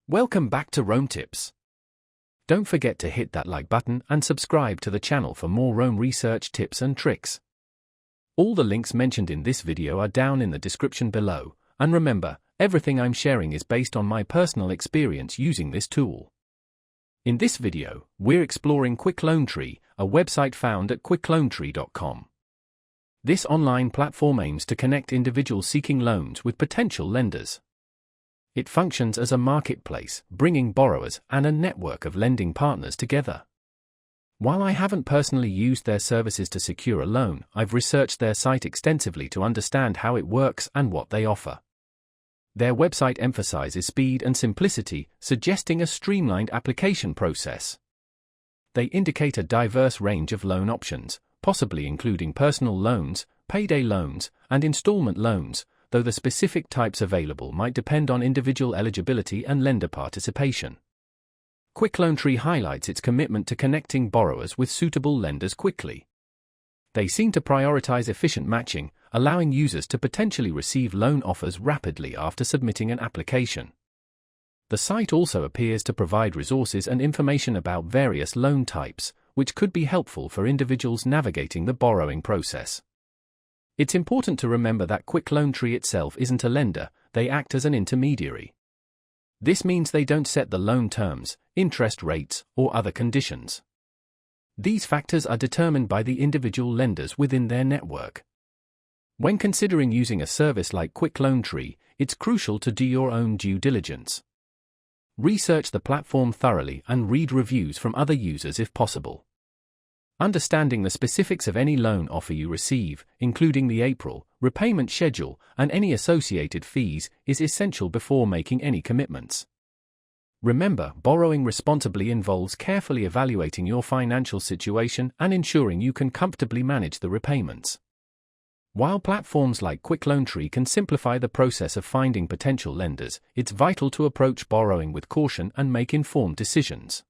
Welcome back to Rome Tips. Don't forget to hit that like button and subscribe to the channel for more Rome research tips and tricks. All the links mentioned in this video are down in the description below, and remember, everything I'm sharing is based on my personal experience using this tool. In this video, we're exploring Quick Loan Tree, a website found at quickloantree.com. This online platform aims to connect individuals seeking loans with potential lenders. It functions as a marketplace, bringing borrowers and a network of lending partners together. While I haven't personally used their services to secure a loan, I've researched their site extensively to understand how it works and what they offer. Their website emphasizes speed and simplicity, suggesting a streamlined application process. They indicate a diverse range of loan options, possibly including personal loans, payday loans, and installment loans, though the specific types available might depend on individual eligibility and lender participation. Quick Loan Tree highlights its commitment to connecting borrowers with suitable lenders quickly. They seem to prioritize efficient matching, allowing users to potentially receive loan offers rapidly after submitting an application. The site also appears to provide resources and information about various loan types, which could be helpful for individuals navigating the borrowing process. It's important to remember that Quick Loan Tree itself isn't a lender, they act as an intermediary. This means they don't set the loan terms, interest rates, or other conditions. These factors are determined by the individual lenders within their network. When considering using a service like Quick Loan Tree, it's crucial to do your own due diligence. Research the platform thoroughly and read reviews from other users if possible. Understanding the specifics of any loan offer you receive, including the April repayment schedule and any associated fees, is essential before making any commitments. Remember, borrowing responsibly involves carefully evaluating your financial situation and ensuring you can comfortably manage the repayments. While platforms like Quick Loan Tree can simplify the process of finding potential lenders, it's vital to approach borrowing with caution and make informed decisions.